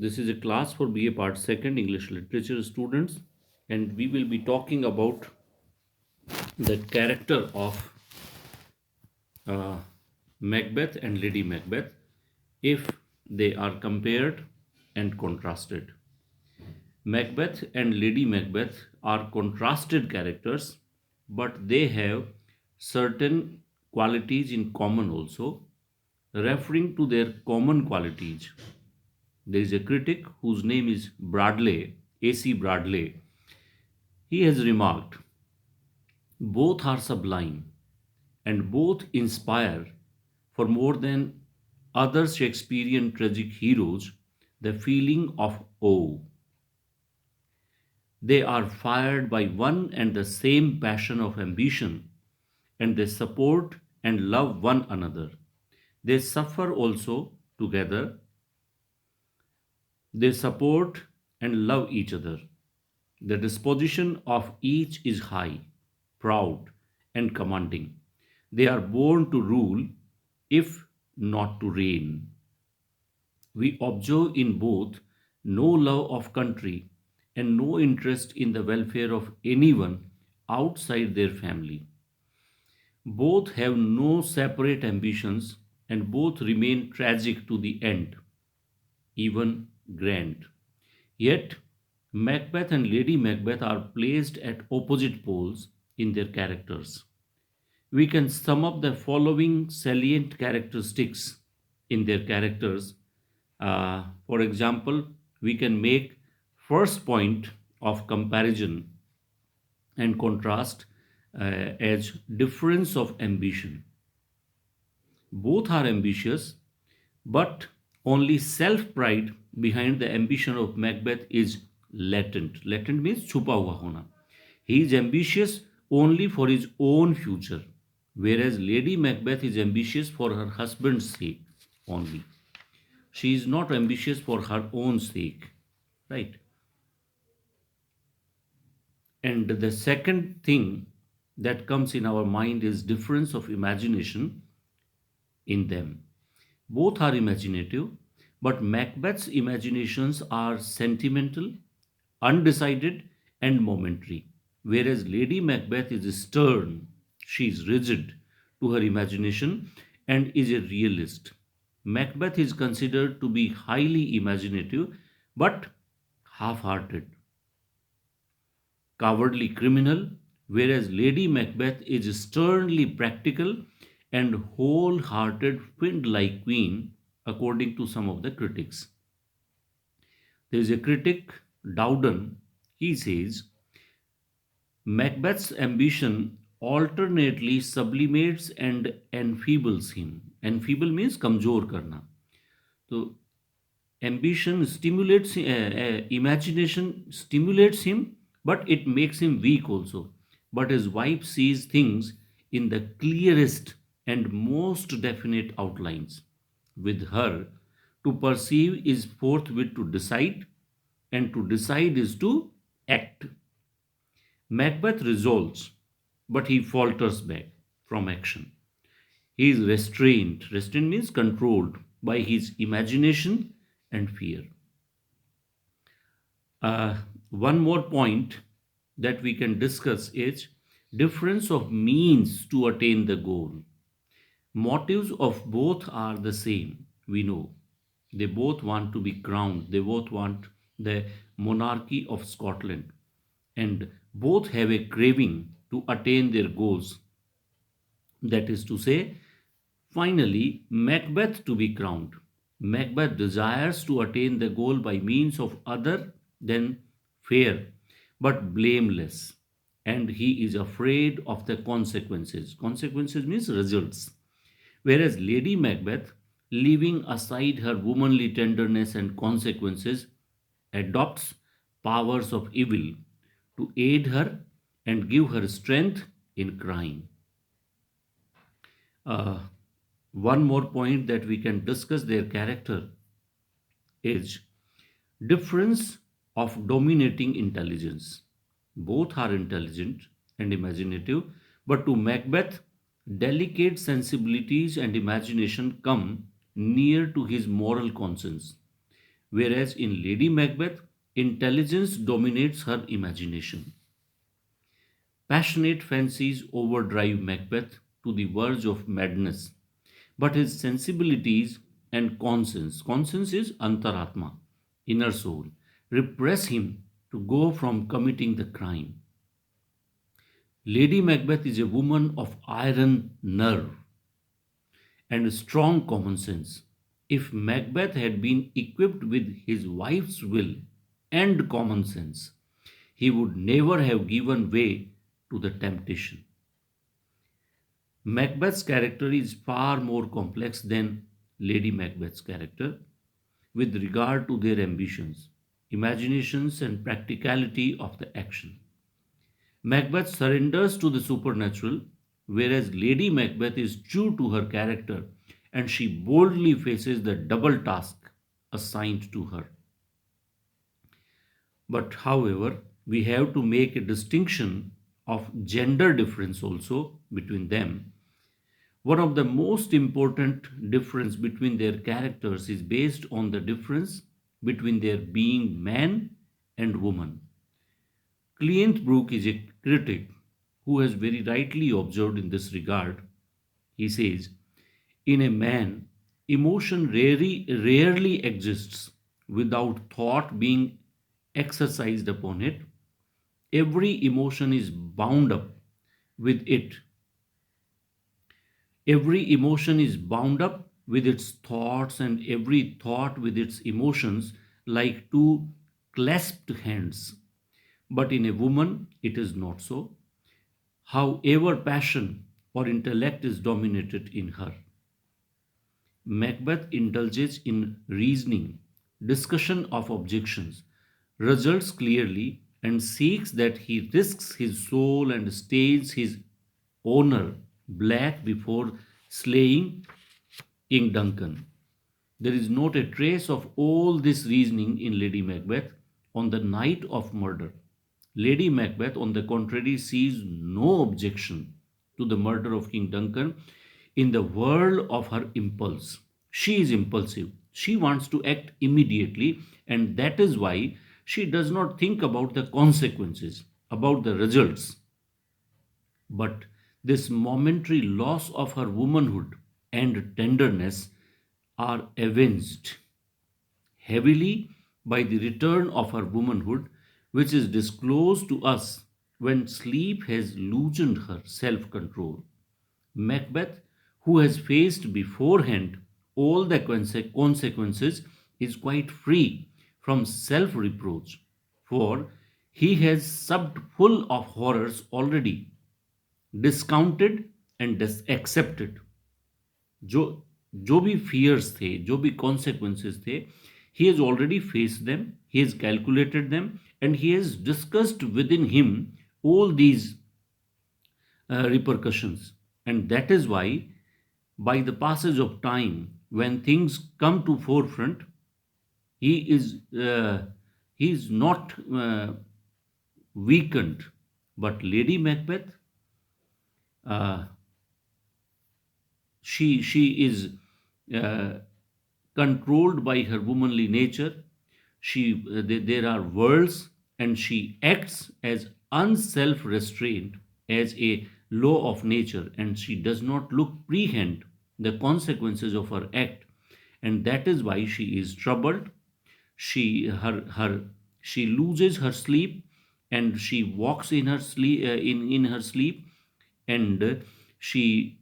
This is a class for BA Part 2nd English Literature students, and we will be talking about the character of uh, Macbeth and Lady Macbeth if they are compared and contrasted. Macbeth and Lady Macbeth are contrasted characters, but they have certain qualities in common also. Referring to their common qualities, there is a critic whose name is Bradley, A.C. Bradley. He has remarked, both are sublime and both inspire for more than other Shakespearean tragic heroes the feeling of awe. They are fired by one and the same passion of ambition, and they support and love one another. They suffer also together, they support and love each other. The disposition of each is high, proud, and commanding. They are born to rule, if not to reign. We observe in both no love of country and no interest in the welfare of anyone outside their family. Both have no separate ambitions and both remain tragic to the end, even grand. Yet, Macbeth and Lady Macbeth are placed at opposite poles in their characters. We can sum up the following salient characteristics in their characters. For example, we can make first point of comparison and contrast as difference of ambition. Both are ambitious, but only self pride behind the ambition of Macbeth is latent. Latent means छुपा हुआ होना. He is ambitious only for his own future, whereas Lady Macbeth is ambitious for her husband's sake only. She is not ambitious for her own sake, right? And the second thing that comes in our mind is difference of imagination in them. Both are imaginative, but Macbeth's imaginations are sentimental, undecided, and momentary, whereas Lady Macbeth is stern, she is rigid to her imagination, and is a realist. Macbeth is considered to be highly imaginative but half hearted, cowardly criminal, whereas Lady Macbeth is sternly practical and wholehearted fiend like queen, according to some of the critics. There is a critic, Dowden, he says, Macbeth's ambition alternately sublimates and enfeebles him. Enfeeble means kamjor karna. So ambition stimulates imagination stimulates him, but it makes him weak also. But his wife sees things in the clearest and most definite outlines. With her, to perceive is forthwith to decide, and to decide is to act. Macbeth resolves, but he falters back from action. He is restrained. Restrained means controlled by his imagination and fear. Uh, One more point that we can discuss is difference of means to attain the goal. Motives of both are the same, we know. They both want to be crowned, they both want the monarchy of Scotland, and both have a craving to attain their goals. That is to say, finally, Macbeth to be crowned. Macbeth desires to attain the goal by means of other than fair but blameless, and he is afraid of the consequences. Consequences means results. Whereas Lady Macbeth, leaving aside her womanly tenderness and consequences, adopts powers of evil to aid her and give her strength in crime. Uh, One more point that we can discuss their character is difference of dominating intelligence. Both are intelligent and imaginative, but to Macbeth, delicate sensibilities and imagination come near to his moral conscience, whereas in Lady Macbeth, intelligence dominates her imagination. Passionate fancies overdrive Macbeth to the verge of madness, but his sensibilities and conscience is antaratma, inner soul, repress him to go from committing the crime. Lady Macbeth is a woman of iron nerve and strong common sense. If Macbeth had been equipped with his wife's will and common sense, he would never have given way to the temptation. Macbeth's character is far more complex than Lady Macbeth's character with regard to their ambitions, imaginations, and practicality of the action. Macbeth surrenders to the supernatural, whereas Lady Macbeth is true to her character and she boldly faces the double task assigned to her. But however, we have to make a distinction of gender difference also between them. One of the most important difference between their characters is based on the difference between their being man and woman. Clint Brook is a critic who has very rightly observed in this regard. He says, in a man, emotion rarely exists without thought being exercised upon it. Every emotion is bound up with it. Every emotion is bound up with its thoughts, and every thought with its emotions, like two clasped hands. But in a woman, it is not so. However, passion or intellect is dominated in her. Macbeth indulges in reasoning, discussion of objections, results clearly, and seeks that he risks his soul and stains his honor black before slaying King Duncan. There is not a trace of all this reasoning in Lady Macbeth on the night of murder. Lady Macbeth, on the contrary, sees no objection to the murder of King Duncan in the whirl of her impulse. She is impulsive. She wants to act immediately, and that is why she does not think about the consequences, about the results. But this momentary loss of her womanhood and tenderness are avenged heavily by the return of her womanhood, which is disclosed to us when sleep has loosened her self control. Macbeth, who has faced beforehand all the consequences, is quite free from self reproach, for he has supped full of horrors already, discounted and accepted. जो जो भी fears थे, जो भी consequences थे, he has already faced them, he has calculated them, and he has discussed within him all these repercussions. And that is why, by the passage of time, when things come to forefront, he is he is not weakened. But Lady Macbeth, uh, she is uh, controlled by her womanly nature. There are worlds, and she acts as unself restrained as a law of nature, and she does not look prehend the consequences of her act, and that is why she is troubled. She loses her sleep, and she walks in her sleep, in her sleep, and she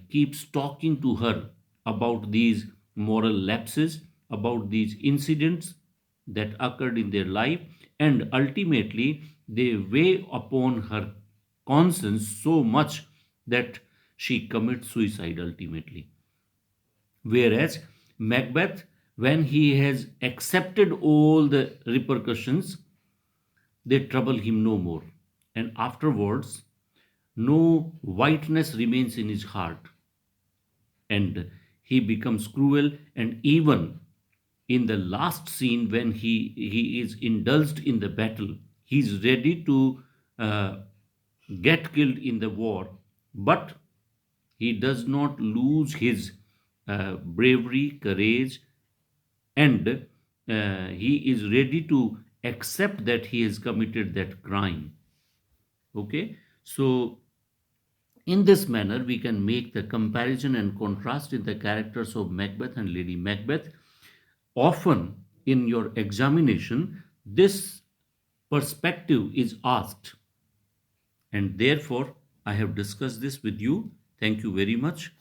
keeps talking to her about these moral lapses, about these incidents that occurred in their life, and ultimately they weigh upon her conscience so much that she commits suicide ultimately. Whereas Macbeth, when he has accepted all the repercussions, they trouble him no more. And afterwards, no whiteness remains in his heart, and he becomes cruel. And even in the last scene, when he is indulged in the battle, he's ready to uh, get killed in the war, but he does not lose his bravery, courage, and he is ready to accept that he has committed that crime. Okay, so in this manner, we can make the comparison and contrast in the characters of Macbeth and Lady Macbeth. Often in your examination, this perspective is asked, and therefore I have discussed this with you. Thank you very much.